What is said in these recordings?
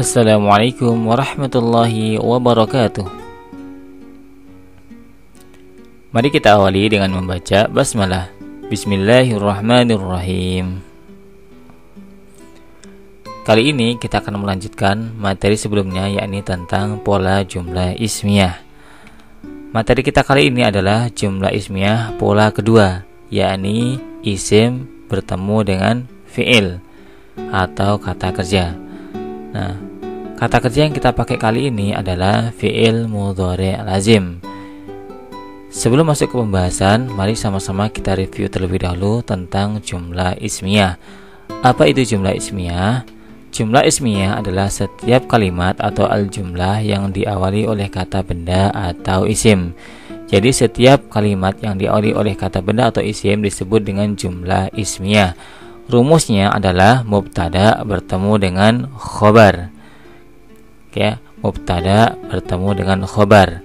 Assalamualaikum warahmatullahi wabarakatuh. Mari kita awali dengan membaca basmalah. Bismillahirrahmanirrahim. Kali ini kita akan melanjutkan materi sebelumnya, yakni tentang pola jumlah ismiyah. Materi kita kali ini adalah jumlah ismiyah pola kedua, yakni isim bertemu dengan fi'il atau kata kerja. Nah, kata kerja yang kita pakai kali ini adalah fi'il mudhari' lazim. Sebelum masuk ke pembahasan, mari sama-sama kita review terlebih dahulu tentang jumlah ismiyah. Apa itu jumlah ismiyah? Jumlah ismiyah adalah setiap kalimat atau al-jumlah yang diawali oleh kata benda atau isim. Jadi setiap kalimat yang diawali oleh kata benda atau isim disebut dengan jumlah ismiyah. Rumusnya adalah mubtada bertemu dengan khobar. Oke, mubtada bertemu dengan khobar.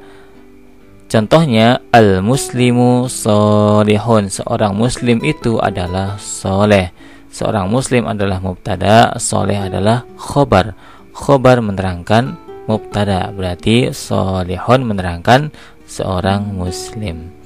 Contohnya, al-muslimu sholihun. Seorang muslim itu adalah soleh. Seorang muslim adalah mubtada, soleh adalah khobar. Khobar menerangkan mubtada, berarti sholihun menerangkan seorang muslim.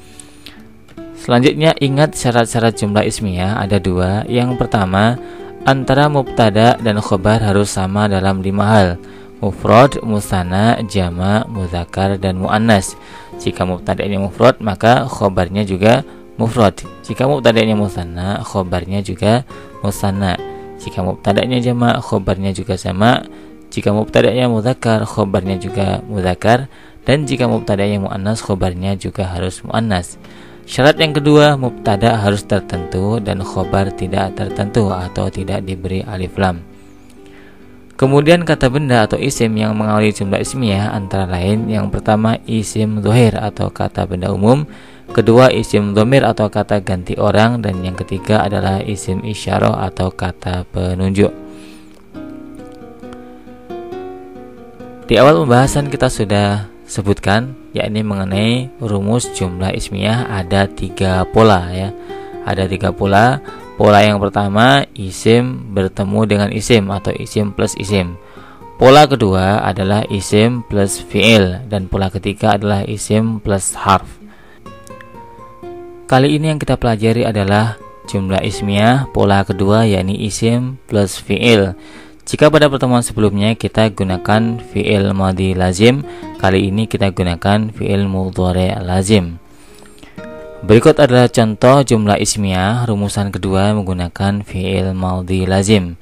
Selanjutnya, ingat syarat-syarat jumlah ismiyah ada dua. Yang pertama, antara mubtada dan khobar harus sama dalam 5 hal: mufrad, musanna, jama', muzakkar, dan muannas. Jika mubtada'nya mufrad, maka khobarnya juga mufrad. Jika mubtada'nya musanna, khobarnya juga musanna. Jika mubtada'nya jama', khobarnya juga jama'. Jika mubtada'nya muzakkar, khobarnya juga muzakkar. Dan jika mubtada'nya muannas, khobarnya juga harus muannas. Syarat yang kedua, mubtada harus tertentu dan khobar tidak tertentu atau tidak diberi alif lam. Kemudian kata benda atau isim yang mengawali jumlah ismiyah antara lain: yang pertama isim dhohir atau kata benda umum, kedua isim dhamir atau kata ganti orang, dan yang ketiga adalah isim isyarah atau kata penunjuk. Di awal pembahasan kita sudah sebutkan, yakni mengenai rumus jumlah ismiyah ada 3 pola ya. Ada 3 pola. Pola yang pertama, isim bertemu dengan isim atau isim plus isim. Pola kedua adalah isim plus fi'il, dan pola ketiga adalah isim plus harf. Kali ini yang kita pelajari adalah jumlah ismiyah pola kedua, yakni isim plus fi'il. Jika pada pertemuan sebelumnya kita gunakan fi'il madhi lazim, kali ini kita gunakan fi'il mudhari' lazim. Berikut adalah contoh jumlah ismiyah rumusan kedua menggunakan fi'il madhi lazim.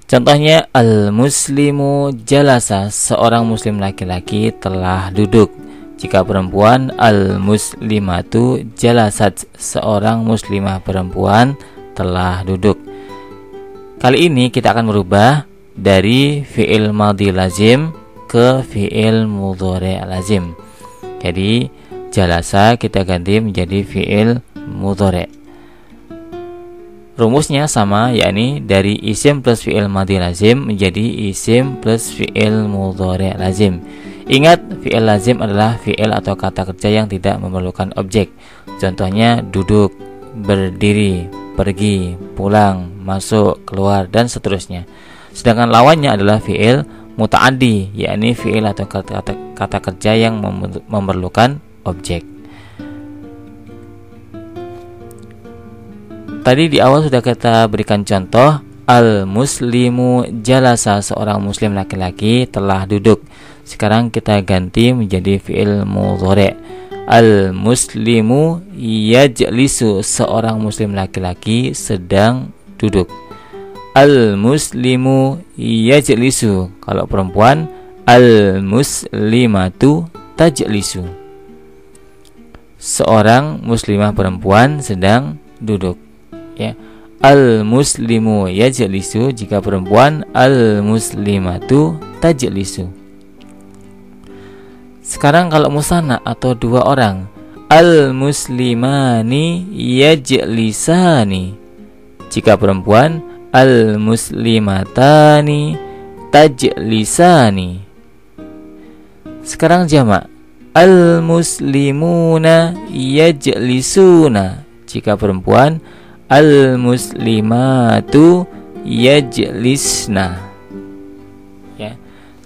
Contohnya, al-muslimu jalasa. Seorang muslim laki-laki telah duduk. Jika perempuan, al-muslimatu jalasat. Seorang muslimah perempuan telah duduk. Kali ini kita akan merubah dari fi'il madhi lazim ke fi'il mudhari' lazim. Jadi jalasa kita ganti menjadi fi'il mudhari'. Rumusnya sama, yakni dari isim plus fi'il madhi lazim menjadi isim plus fi'il mudhari' lazim. Ingat, fi'il lazim adalah fi'il atau kata kerja yang tidak memerlukan objek. Contohnya duduk, berdiri, pergi, pulang, masuk, keluar, dan seterusnya. Sedangkan lawannya adalah fi'il muta'addi, yakni fi'il atau kata kerja yang memerlukan objek. Tadi di awal sudah kita berikan contoh, al-muslimu jalasa. Seorang muslim laki-laki telah duduk. Sekarang kita ganti menjadi fi'il mudhari'. Al-muslimu yajlisu. Seorang muslim laki-laki sedang duduk. Al-muslimu yajlisu. Kalau perempuan, al-muslimatu tajlisu. Seorang muslimah perempuan sedang duduk ya. Al-muslimu yajlisu. Jika perempuan, al-muslimatu tajlisu. Sekarang kalau musanna atau 2 orang, al-muslimani yajlisani. Jika perempuan, al-muslimatani tajlisani. Sekarang jamak, al-muslimuna yajlisuna. Jika perempuan, al-muslimatu yajlisna. Ya.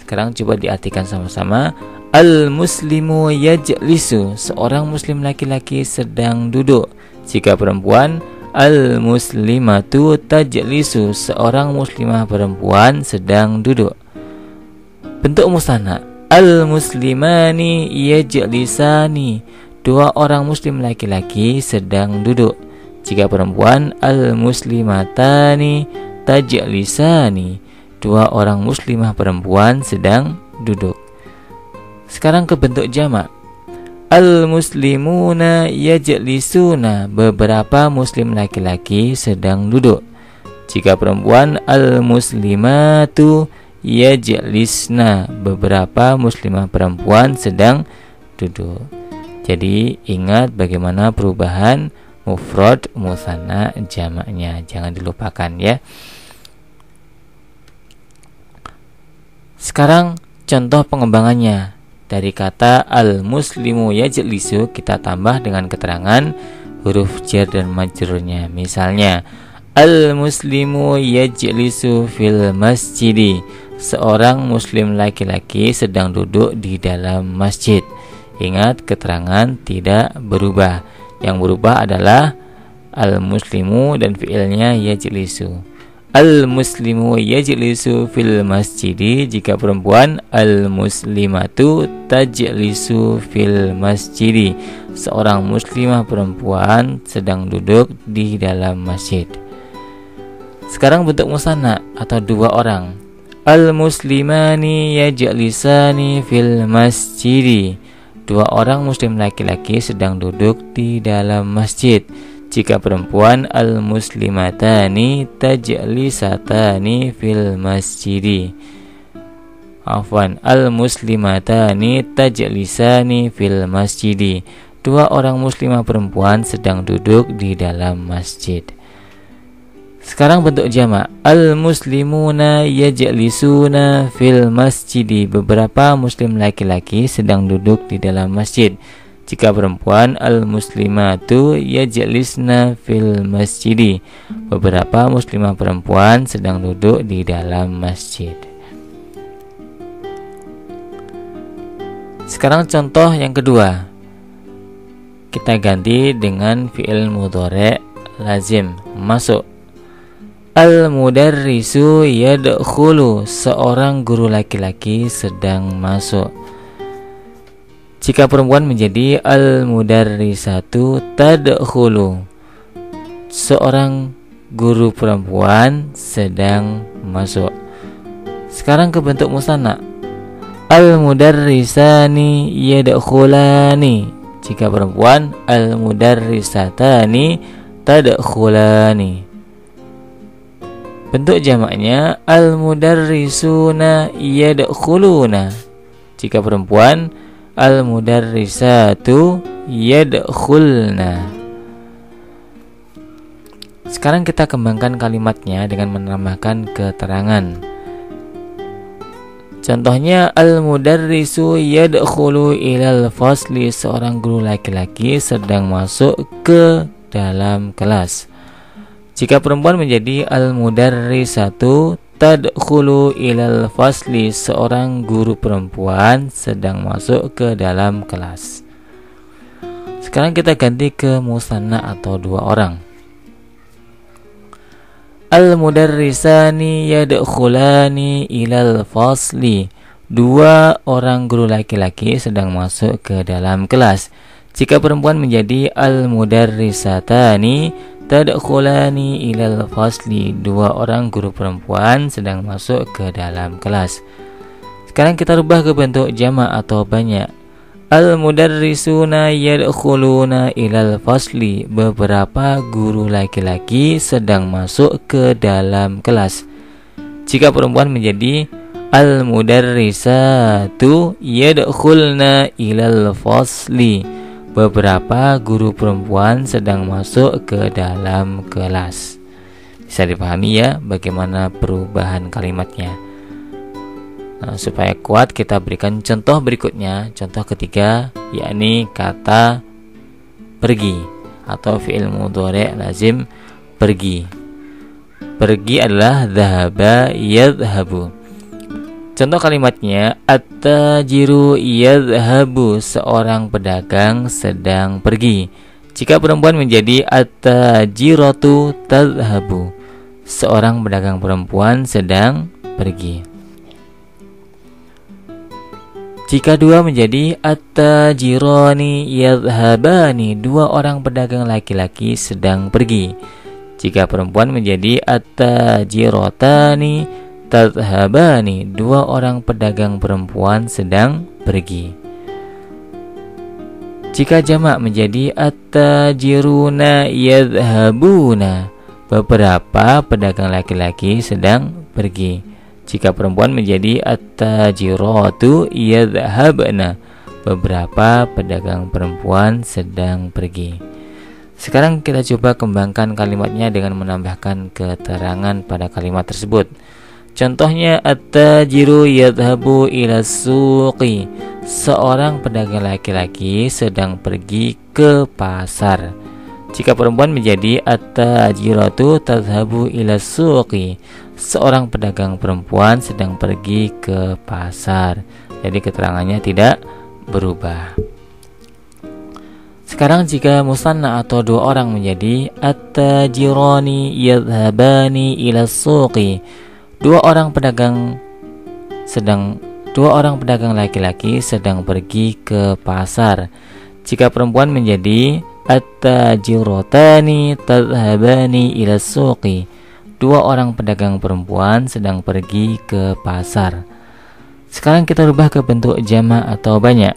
Sekarang coba diartikan sama-sama. Al-muslimu yajlisu, seorang muslim laki-laki sedang duduk. Jika perempuan, al-muslimatu tajlisu, seorang muslimah perempuan sedang duduk. Bentuk musanna, al-muslimani yajlisani, dua orang muslim laki-laki sedang duduk. Jika perempuan, al-muslimatani tajlisani, dua orang muslimah perempuan sedang duduk. Sekarang ke bentuk jamak, al-muslimuna yajlisuna, beberapa muslim laki-laki sedang duduk. Jika perempuan, al-muslimatu yajlisna, beberapa muslimah perempuan sedang duduk. Jadi ingat bagaimana perubahan mufrad, musanna, jamaknya, jangan dilupakan ya. Sekarang contoh pengembangannya. Dari kata al-muslimu yajlisu kita tambah dengan keterangan huruf jar dan majrurnya. Misalnya, al-muslimu yajlisu fil masjidi, seorang muslim laki-laki sedang duduk di dalam masjid. Ingat, keterangan tidak berubah. Yang berubah adalah al-muslimu dan fi'ilnya yajlisu. Al-muslimu yajlisu fil masjidi, jika perempuan, al-muslimatu tajlisu fil masjidi, seorang muslimah perempuan sedang duduk di dalam masjid. Sekarang bentuk musanna atau dua orang. Al-muslimani yajlisani fil masjidi, dua orang muslim laki-laki sedang duduk di dalam masjid. Jika perempuan, al-muslimatani tajlisatani fil masjidi. Afwan, al-muslimatani tajlisani fil masjidi, dua orang muslimah perempuan sedang duduk di dalam masjid. Sekarang bentuk jamak, al-muslimuna yajlisuna fil masjidi, beberapa muslim laki-laki sedang duduk di dalam masjid. Jika perempuan, al-muslimatu yajlisna fil masjidi, beberapa muslimah perempuan sedang duduk di dalam masjid. Sekarang contoh yang kedua, kita ganti dengan fi'il mudhari' lazim, masuk. Al-mudarrisu yadkhulu, seorang guru laki-laki sedang masuk. Jika perempuan menjadi al-mudarrisatu tadkhulu, seorang guru perempuan sedang masuk. Sekarang ke bentuk musanna, al-mudarrisani yadkhulani, jika perempuan, al-mudarrisatani tadkhulani. Bentuk jamaknya, al-mudarrisuna yadkhuluna, jika perempuan, al-mudarrisatu yadkhulna. Sekarang kita kembangkan kalimatnya dengan menambahkan keterangan. Contohnya, al-mudarrisu yadkhulu ilal fasli, seorang guru laki-laki sedang masuk ke dalam kelas. Jika perempuan menjadi al-mudarrisatu tadkhulu ilal fasli, seorang guru perempuan sedang masuk ke dalam kelas. Sekarang kita ganti ke musanna atau dua orang. Al-mudarrisani yadkhulani ilal fasli, dua orang guru laki-laki sedang masuk ke dalam kelas. Jika perempuan menjadi al-mudarrisatani tadkhulani ilal fasli, dua orang guru perempuan sedang masuk ke dalam kelas. Sekarang kita rubah ke bentuk jamak atau banyak. Al-mudarrisuna yadkhuluna ilal fasli, beberapa guru laki-laki sedang masuk ke dalam kelas. Jika perempuan menjadi al-mudarrisatu yadkhulna ilal fasli, beberapa guru perempuan sedang masuk ke dalam kelas. Bisa dipahami ya bagaimana perubahan kalimatnya. Nah, supaya kuat kita berikan contoh berikutnya. Contoh ketiga, yakni kata pergi atau fi'il mudhari' lazim pergi. Pergi adalah dhahaba yadhhabu. Contoh kalimatnya, at-tajiru yadhhabu, seorang pedagang sedang pergi. Jika perempuan menjadi at-tajiratu tadhhabu, seorang pedagang perempuan sedang pergi. Jika dua menjadi at-tajirani yadhhabani, dua orang pedagang laki-laki sedang pergi. Jika perempuan menjadi at-tajiratani tadhhabani, dua orang pedagang perempuan sedang pergi. Jika jamak menjadi at-tajiruna yadhhabuna, beberapa pedagang laki-laki sedang pergi. Jika perempuan menjadi at-tajiratu yadhhabna, beberapa pedagang perempuan sedang pergi. Sekarang kita coba kembangkan kalimatnya dengan menambahkan keterangan pada kalimat tersebut. Contohnya, at-tajiru yadhhabu ila suqi, seorang pedagang laki-laki sedang pergi ke pasar. Jika perempuan menjadi at-tajiratu tadhhabu ila suqi, seorang pedagang perempuan sedang pergi ke pasar. Jadi keterangannya tidak berubah. Sekarang jika musanna atau dua orang menjadi at-tajirani yadhhabani ila suqi, dua orang pedagang laki-laki sedang pergi ke pasar. Jika perempuan menjadi at-tajiratani tadhhabani ila suqi, dua orang pedagang perempuan sedang pergi ke pasar. Sekarang kita rubah ke bentuk jamak atau banyak.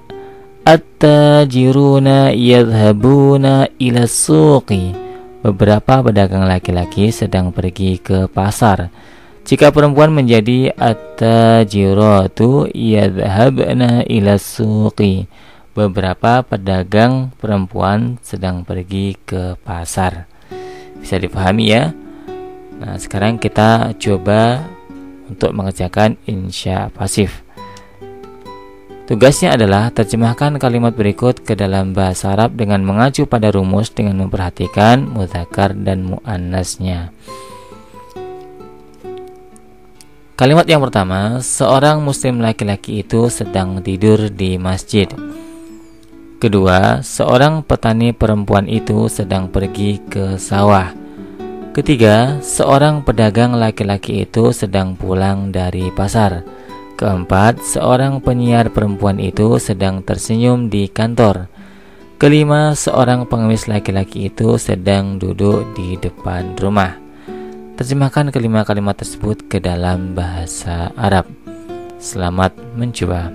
At-tajiruna yadhhabuna ila suqi, beberapa pedagang laki-laki sedang pergi ke pasar. Jika perempuan menjadi at-tajiratu yadhhabna ila suqi, beberapa pedagang perempuan sedang pergi ke pasar. Bisa dipahami ya? Nah, sekarang kita coba untuk mengerjakan insya pasif. Tugasnya adalah terjemahkan kalimat berikut ke dalam bahasa Arab dengan mengacu pada rumus dengan memperhatikan mudzakkar dan muannasnya. Kalimat yang pertama, seorang muslim laki-laki itu sedang tidur di masjid. Kedua, seorang petani perempuan itu sedang pergi ke sawah. Ketiga, seorang pedagang laki-laki itu sedang pulang dari pasar. Keempat, seorang penyiar perempuan itu sedang tersenyum di kantor. Kelima, seorang pengemis laki-laki itu sedang duduk di depan rumah. Terjemahkan kelima kalimat tersebut ke dalam bahasa Arab. Selamat mencoba.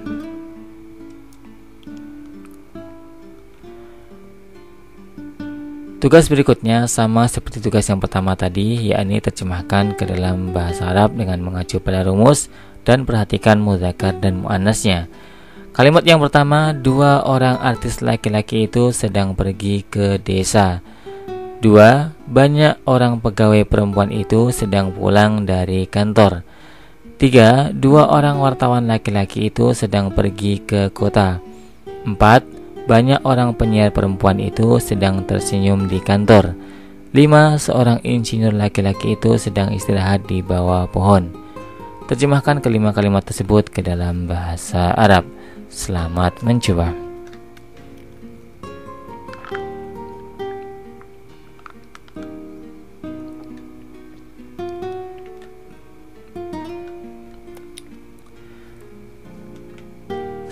Tugas berikutnya sama seperti tugas yang pertama tadi, yakni terjemahkan ke dalam bahasa Arab dengan mengacu pada rumus dan perhatikan mudzakkar dan muannasnya. Kalimat yang pertama, dua orang artis laki-laki itu sedang pergi ke desa. Dua, banyak orang pegawai perempuan itu sedang pulang dari kantor. Tiga, dua orang wartawan laki-laki itu sedang pergi ke kota. Empat, banyak orang penyiar perempuan itu sedang tersenyum di kantor. Lima, seorang insinyur laki-laki itu sedang istirahat di bawah pohon. Terjemahkan kelima kalimat tersebut ke dalam bahasa Arab. Selamat mencoba.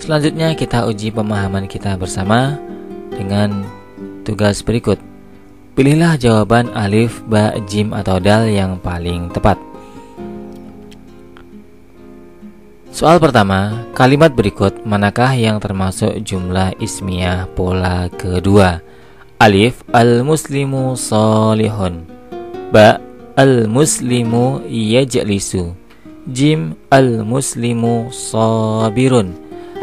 Selanjutnya kita uji pemahaman kita bersama dengan tugas berikut. Pilihlah jawaban alif, ba, jim atau dal yang paling tepat. Soal pertama, kalimat berikut manakah yang termasuk jumlah ismiyah pola kedua? Alif, al-muslimu salihun. Ba, al-muslimu yajlisu. Jim, al-muslimu sabirun.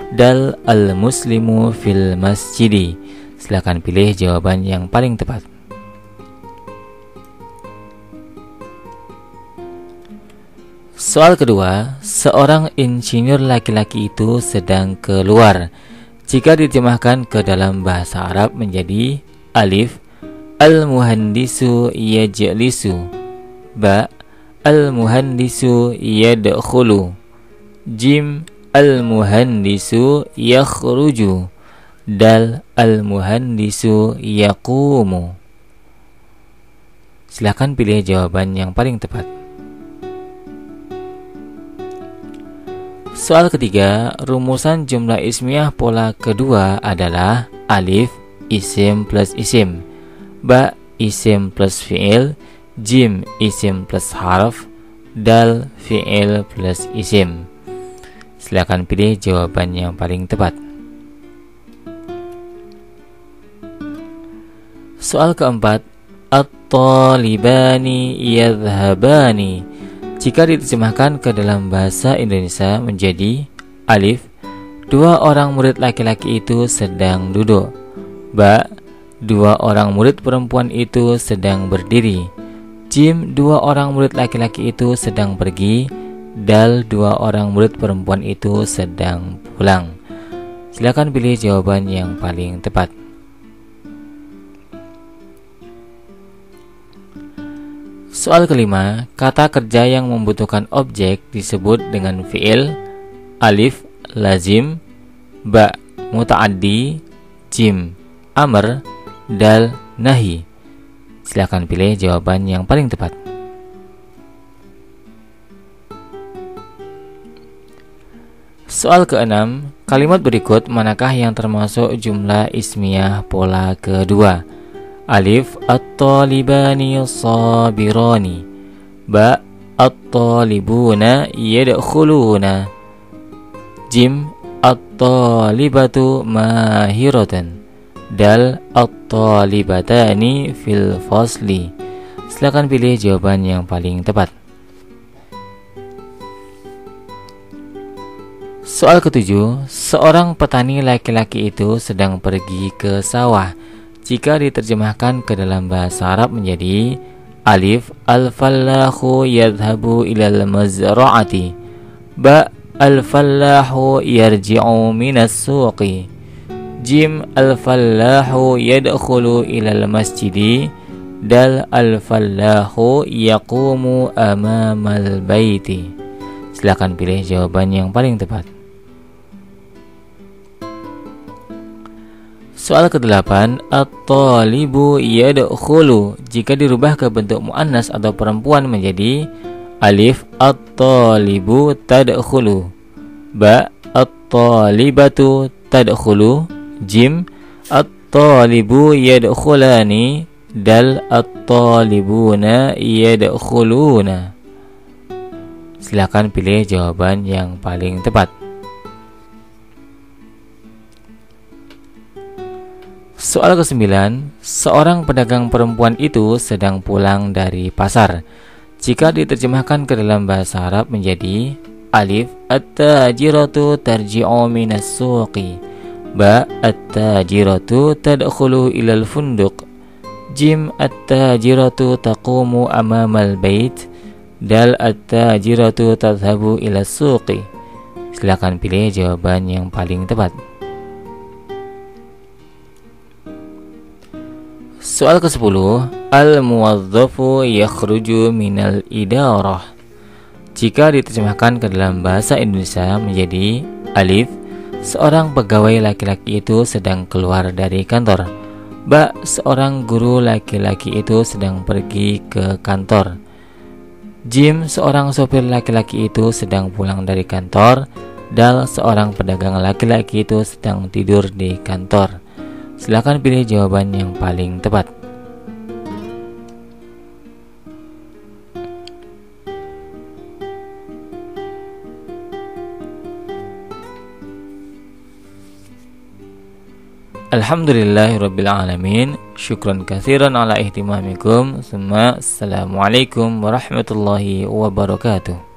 Dal, al-muslimu fil masjidi. Silakan pilih jawaban yang paling tepat. Soal kedua, seorang insinyur laki-laki itu sedang keluar. Jika diterjemahkan ke dalam bahasa Arab menjadi alif, al-muhandisu yajlisu. Ba, al-muhandisu yadkhulu. Jim al-muhandisu yakhruju. Dal al-muhandisu yaqumu. Silakan pilih jawaban yang paling tepat. Soal ketiga, rumusan jumlah ismiyah pola kedua adalah alif isim plus isim, ba isim plus fi'il, jim isim plus harf, dal fi'il plus isim. Silakan pilih jawaban yang paling tepat. Soal keempat, at-talibani yadhhabani. Jika diterjemahkan ke dalam bahasa Indonesia menjadi alif, dua orang murid laki-laki itu sedang duduk. Ba, dua orang murid perempuan itu sedang berdiri. Jim, dua orang murid laki-laki itu sedang pergi. Dal, dua orang murid perempuan itu sedang pulang. Silakan pilih jawaban yang paling tepat. Soal kelima, kata kerja yang membutuhkan objek disebut dengan fi'il, alif lazim, ba muta'addi, jim amr, dal nahi. Silakan pilih jawaban yang paling tepat. Soal keenam, kalimat berikut manakah yang termasuk jumlah ismiyah pola kedua? Alif at-talibani sabirani, ba at-talibuna yadkhuluna, jim at-talibatu mahiratan, dal at-talibatani fil fasli. Silakan pilih jawaban yang paling tepat. Soal ketujuh, seorang petani laki-laki itu sedang pergi ke sawah. Jika diterjemahkan ke dalam bahasa Arab menjadi alif al-fallahu yadhhabu ilal mazra'ati, ba al-fallahu yarji'u minas suqi, jim al-fallahu yadkhulu ilal masjidi, dal al-fallahu yaqumu amamal baiti. Silakan pilih jawaban yang paling tepat. Soal ke-8, at-talibu yadkhulu. Jika dirubah ke bentuk muannas atau perempuan menjadi alif at-talibu tadkhulu, ba at-talibatu tadkhulu, jim at-talibu yadkhulani, dal at-talibuna yadkhuluna. Silakan pilih jawaban yang paling tepat. Soal ke-9, seorang pedagang perempuan itu sedang pulang dari pasar. Jika diterjemahkan ke dalam bahasa Arab menjadi alif at-tajiratu tarji'u minas suqi, ba at-tajiratu tadkhulu ilal funduq, jim at-tajiratu taqumu amamal bait, dal at-tajiratu tadhhabu ilas suqi. Silakan pilih jawaban yang paling tepat. Soal ke-10, al-muwadzafu yakhruju minal idarah. Jika diterjemahkan ke dalam bahasa Indonesia menjadi alif, seorang pegawai laki-laki itu sedang keluar dari kantor. Ba, seorang guru laki-laki itu sedang pergi ke kantor. Jim, seorang sopir laki-laki itu sedang pulang dari kantor. Dal, seorang pedagang laki-laki itu sedang tidur di kantor. Silakan pilih jawaban yang paling tepat. Alhamdulillahirabbil alamin. Syukran katsiran ala ihtimamikum. Assalamualaikum warahmatullahi wabarakatuh.